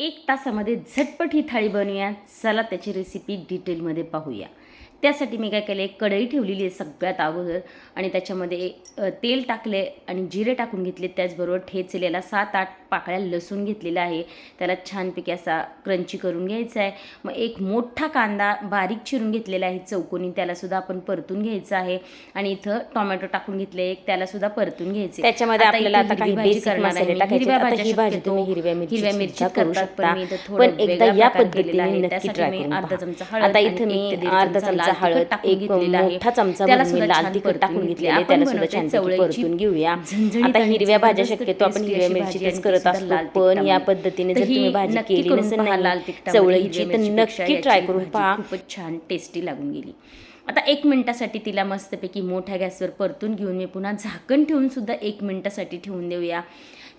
1 तासामध्ये झटपट ही थाळी बनवूया. चला त्याची रेसिपी डिटेलमध्ये पाहूया. त्यासाठी मी काय केलं, एक कढई ठेवलेली आहे सगळ्यात अगोदर आणि त्याच्यामध्ये तेल टाकले आणि जिरे टाकून घेतले. त्याचबरोबर ठेचलेला 7-8 पाकळ्या लसूण घेतलेला आहे. त्याला छानपैकी असा क्रंची करून घ्यायचा आहे. मग एक मोठा कांदा बारीक चिरून घेतलेला आहे चौकोनी, त्यालासुद्धा आपण परतून घ्यायचं आहे. आणि इथं टोमॅटो टाकून घेतले एक, त्यालासुद्धा परतून घ्यायचे. त्याच्यामध्ये आपल्याला आता काही बेसिक मसाले टाकायचे. आता ही भाजी तुम्ही हिरव्या मिरची करू शकता, पण एकदा या पद्धतीने नक्की ट्राय करून पहा. आता इथं मी अर्धा चमचा हळद, एक मोठा चमचा भरून लाल तिखट टाकून घेतलेले, त्याला सुद्धा छानपैकी परतून घेऊया. आता हिरव्या भाज्या शक्यतो आपण हिरव्या मिरचीच करत असतो, पण या पद्धतीने जर तुम्ही भाजी केली नसेल ना चवळीची तर नक्की ट्राय करून पहा. खूपच छान टेस्टी लागून गेली. आता 1 मिनिटासाठी तिला मस्तपैकी मोठ्या गॅसवर परतून घेऊन मी पुन्हा झाकण ठेवून सुद्धा 1 मिनिटासाठी ठेवून देऊया.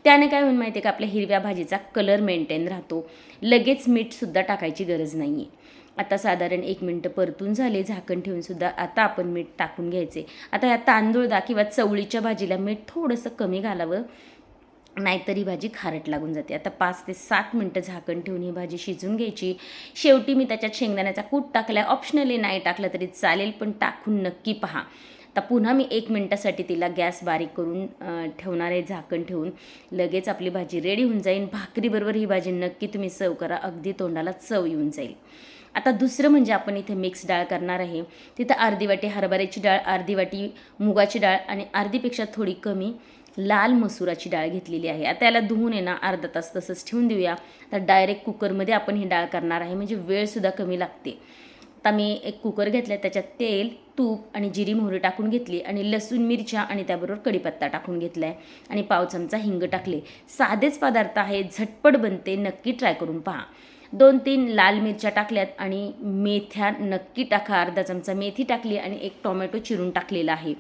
त्याने काय होईल माहिती आहे का, आपल्या हिरव्या भाजीचा कलर मेंटेन राहतो. लगेच मीठसुद्धा टाकायची गरज नाही आहे. आता साधारण 1 मिनिट परतून झाले झाकण ठेवून सुद्धा. आता आपण मीठ टाकून घ्यायचे. आता या तांदूळ किंवा चवळीच्या भाजीला मीठ थोडंसं कमी घालावं, नाहीतर ही भाजी खारट लागून जाते. आता 5 ते 7 मिनटं झाकण ठेवून ही भाजी शिजून घ्यायची. शेवटी मी त्याच्यात शेंगदाण्याचा कूट टाकला. ऑप्शनली नाही टाकलं तरी चालेल, पण टाकून नक्की पहा. आता पुन्हा मी 1 मिनिटासाठी तिला गॅस बारीक करून ठेवणार आहे झाकण ठेवून. लगेच आपली भाजी रेडी होऊन जाईल. भाकरीबरोबर ही भाजी नक्की तुम्ही सर्व करा, अगदी तोंडाला चव येऊन जाईल. आता दुसरं म्हणजे आपण इथे मिक्स डाळ करणार आहे. तिथं अर्धी वाटी हरभऱ्याची डाळ, अर्धी वाटी मुगाची डाळ आणि अर्धीपेक्षा थोडी कमी लाल मसुराची डाळ घेतलेली आहे. आता याला धुवून आहे ना अर्धा तास तसंच ठेवून देऊया. तर डायरेक्ट कुकरमध्ये आपण ही डाळ करणार आहे, म्हणजे वेळसुद्धा कमी लागते. आता मी एक कुकर घेतला, त्याच्यात तेल, तूप आणि जिरी मोहरी टाकून घेतली आणि लसूण मिरच्या आणि त्याबरोबर कढीपत्ता टाकून घेतला आहे आणि पाव चमचा हिंग टाकले. साधेच पदार्थ आहे, झटपट बनते, नक्की ट्राय करून पहा. 2-3 लाल मिरच्या टाकल्यात आणि मेथ्या नक्की टाका. अर्धा चमचा मेथी टाकली आणि एक टोमॅटो चिरून टाकलेला आहे.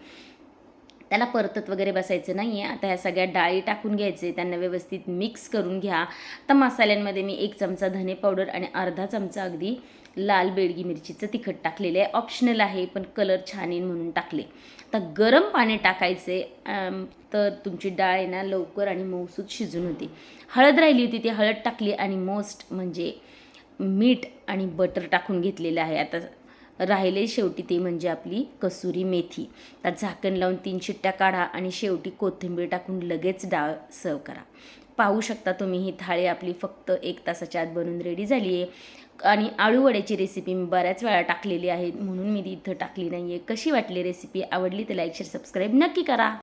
त्याला परतत वगैरे बसायचं नाही आहे. आता ह्या सगळ्या डाळी टाकून घ्यायचे, त्यांना व्यवस्थित मिक्स करून घ्या. आता मसाल्यांमध्ये मी 1 चमचा धने पावडर आणि अर्धा चमचा अगदी लाल बेडगी मिरचीचं तिखट टाकलेलं आहे. ऑप्शनल आहे, पण कलर छान येईल म्हणून टाकले. आता गरम पाणी टाकायचे, तर तुमची डाळ आहे ना लवकर आणि मऊसूत शिजून होती. हळद राहिली होती, ती हळद टाकली आणि मोस्ट म्हणजे मीठ आणि बटर टाकून घेतलेलं आहे. आता राहिले शेवटी ते म्हणजे आपली कसुरी मेथी. त्यात झाकण लावून 3 शिट्ट्या काढा आणि शेवटी कोथिंबीर टाकून लगेच डाळ सर्व करा. पाहू शकता तुम्ही, ही थाळी आपली फक्त 1 तासाच्या आत बनून रेडी झाली आहे. आणि आळू वड्याची रेसिपी मी बऱ्याच वेळा टाकलेली आहे, म्हणून मी ती इथं टाकली नाही आहे. कशी वाटली रेसिपी? आवडली तर लाईक शेअर सबस्क्राईब नक्की करा.